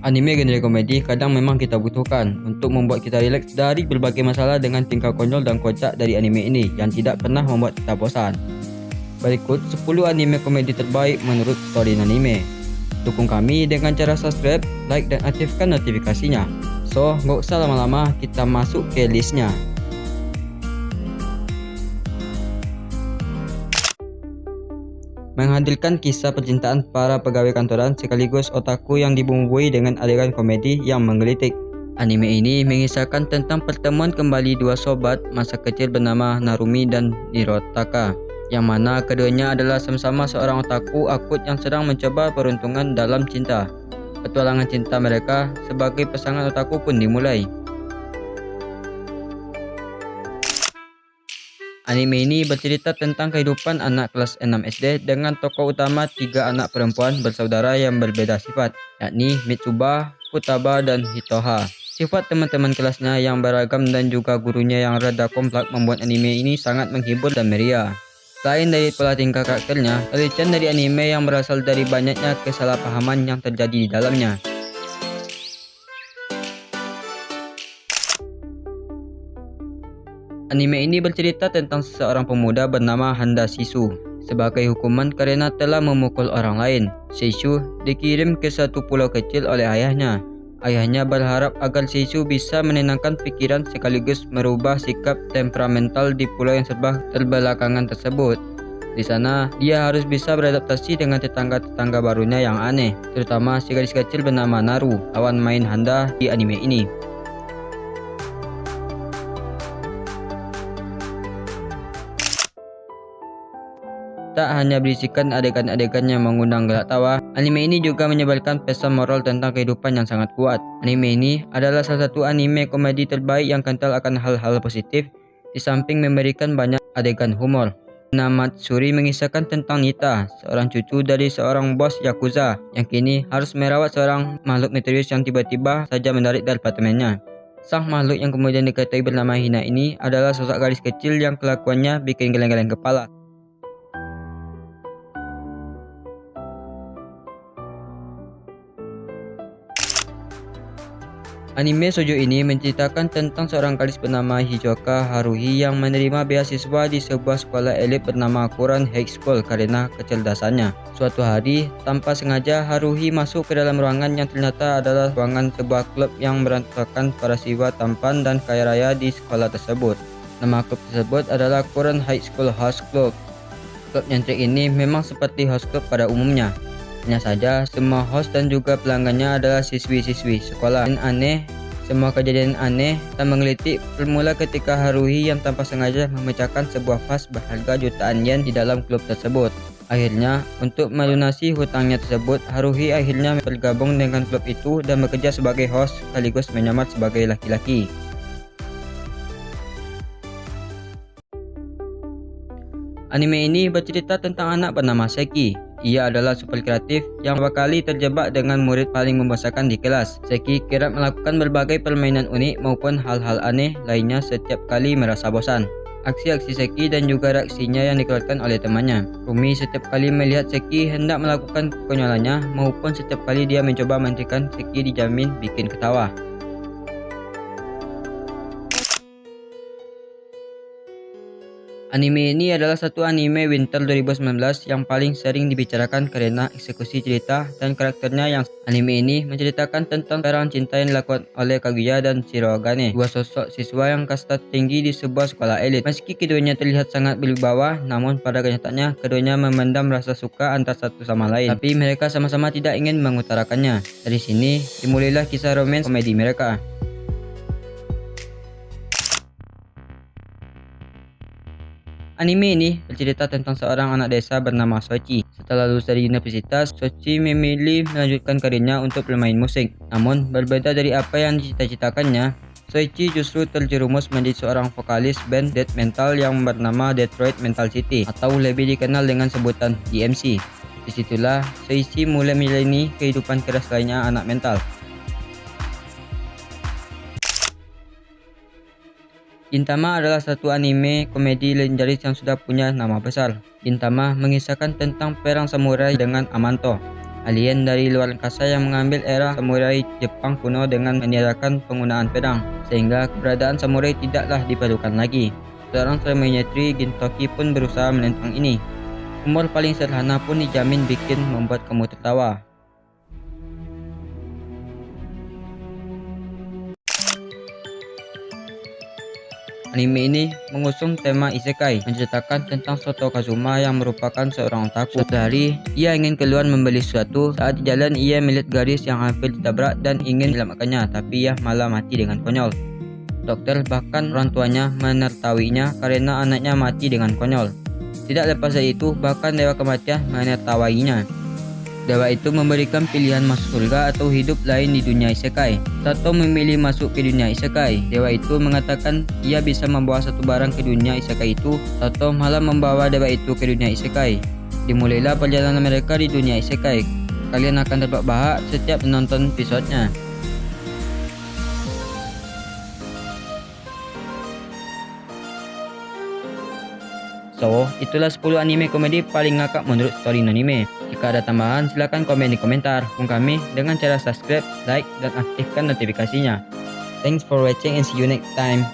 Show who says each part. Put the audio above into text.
Speaker 1: Anime genre komedi kadang memang kita butuhkan untuk membuat kita rileks dari berbagai masalah dengan tingkah konyol dan kocak dari anime ini yang tidak pernah membuat kita bosan. Berikut 10 anime komedi terbaik menurut Story Anime. Dukung kami dengan cara subscribe, like dan aktifkan notifikasinya. So, nggak usah lama-lama, kita masuk ke listnya. Menghadirkan kisah percintaan para pegawai kantoran sekaligus otaku yang dibumbui dengan adegan komedi yang menggelitik. Anime ini mengisahkan tentang pertemuan kembali dua sobat masa kecil bernama Narumi dan Nirotaka, yang mana keduanya adalah sama-sama seorang otaku akut yang sedang mencoba peruntungan dalam cinta. Petualangan cinta mereka sebagai pasangan otaku pun dimulai. Anime ini bercerita tentang kehidupan anak kelas 6 SD dengan tokoh utama 3 anak perempuan bersaudara yang berbeda sifat, yakni Mitsuba, Futaba, dan Hitoha. Sifat teman-teman kelasnya yang beragam dan juga gurunya yang rada kompleks membuat anime ini sangat menghibur dan meriah. Selain dari pola tingkah karakternya, kelucuan dari anime yang berasal dari banyaknya kesalahpahaman yang terjadi di dalamnya. Anime ini bercerita tentang seorang pemuda bernama Handa Shisu. Sebagai hukuman karena telah memukul orang lain, Shisu dikirim ke satu pulau kecil oleh ayahnya. Ayahnya berharap agar Shisu bisa menenangkan pikiran sekaligus merubah sikap temperamental di pulau yang serba terbelakangan tersebut. Di sana, dia harus bisa beradaptasi dengan tetangga-tetangga barunya yang aneh, terutama si gadis kecil bernama Naru, lawan main Handa di anime ini. Tak hanya berisikan adegan-adegan yang mengundang gelak tawa, anime ini juga menyebarkan pesan moral tentang kehidupan yang sangat kuat. Anime ini adalah salah satu anime komedi terbaik yang kental akan hal-hal positif, di samping memberikan banyak adegan humor. Namatsuri mengisahkan tentang Nita, seorang cucu dari seorang bos Yakuza, yang kini harus merawat seorang makhluk misterius yang tiba-tiba saja mendarat di apartemennya. Sang makhluk yang kemudian diketahui bernama Hina ini adalah sosok gadis kecil yang kelakuannya bikin geleng-geleng kepala. Anime shoujo ini menceritakan tentang seorang gadis bernama Hijoka Haruhi yang menerima beasiswa di sebuah sekolah elit bernama Kuran High School karena kecerdasannya. Suatu hari, tanpa sengaja Haruhi masuk ke dalam ruangan yang ternyata adalah ruangan sebuah klub yang beranggotakan para siswa tampan dan kaya raya di sekolah tersebut. Nama klub tersebut adalah Kuran High School Host Club. Klub nyentrik ini memang seperti host club pada umumnya. Hanya saja, semua host dan juga pelanggannya adalah siswi-siswi sekolah. Dan aneh, semua kejadian aneh dan menggelitik bermula ketika Haruhi yang tanpa sengaja memecahkan sebuah vas berharga jutaan yen di dalam klub tersebut. Akhirnya, untuk melunasi hutangnya tersebut, Haruhi akhirnya bergabung dengan klub itu dan bekerja sebagai host sekaligus menyamar sebagai laki-laki. Anime ini bercerita tentang anak bernama Seki. Ia adalah super kreatif yang beberapa kali terjebak dengan murid paling membosankan di kelas. Seki kerap melakukan berbagai permainan unik maupun hal-hal aneh lainnya setiap kali merasa bosan. Aksi-aksi Seki dan juga reaksinya yang dikeluarkan oleh temannya. Rumi setiap kali melihat Seki hendak melakukan kekonyolannya maupun setiap kali dia mencoba menghentikan Seki dijamin bikin ketawa. Anime ini adalah satu anime winter 2019 yang paling sering dibicarakan karena eksekusi cerita dan karakternya yang anime ini menceritakan tentang perang cinta yang dilakukan oleh Kaguya dan Shirogane, dua sosok siswa yang kasta tinggi di sebuah sekolah elit. Meski keduanya terlihat sangat berwibawa, namun pada kenyataannya keduanya memendam rasa suka antara satu sama lain, tapi mereka sama-sama tidak ingin mengutarakannya. Dari sini dimulailah kisah romans komedi mereka. Anime ini bercerita tentang seorang anak desa bernama Soichi. Setelah lulus dari universitas, Soichi memilih melanjutkan karirnya untuk bermain musik. Namun, berbeda dari apa yang dicita-citakannya, Soichi justru terjerumus menjadi seorang vokalis band death metal yang bernama Detroit Metal City, atau lebih dikenal dengan sebutan DMC. Disitulah Soichi mulai menjalani kehidupan keras lainnya anak metal. Gintama adalah satu anime komedi legendaris yang sudah punya nama besar. Gintama mengisahkan tentang perang samurai dengan Amanto. alien dari luar angkasa yang mengambil era samurai Jepang kuno dengan meniadakan penggunaan pedang, sehingga keberadaan samurai tidaklah diperlukan lagi. Seorang Terminator Gintoki pun berusaha menentang ini. Humor paling sederhana pun dijamin bikin membuat kamu tertawa. Anime ini mengusung tema isekai, menceritakan tentang Soto Kazuma yang merupakan seorang otaku. Suatu hari, ia ingin keluar membeli sesuatu. Saat di jalan, ia melihat gadis yang hampir ditabrak dan ingin menyelamatkannya, tapi ia malah mati dengan konyol. Dokter bahkan orang tuanya menertawainnya karena anaknya mati dengan konyol. Tidak lepas dari itu, bahkan dewa kematian menertawainya. Dewa itu memberikan pilihan masuk surga atau hidup lain di dunia isekai. Sato memilih masuk ke dunia isekai. Dewa itu mengatakan ia bisa membawa satu barang ke dunia isekai itu. Sato malah membawa dewa itu ke dunia isekai. Dimulailah perjalanan mereka di dunia isekai. Kalian akan terbahak-bahak setiap menonton episodenya. So, itulah 10 anime komedi paling ngakak menurut Story Anime. Jika ada tambahan, silahkan komen di komentar. Dukung kami dengan cara subscribe, like, dan aktifkan notifikasinya. Thanks for watching and see you next time.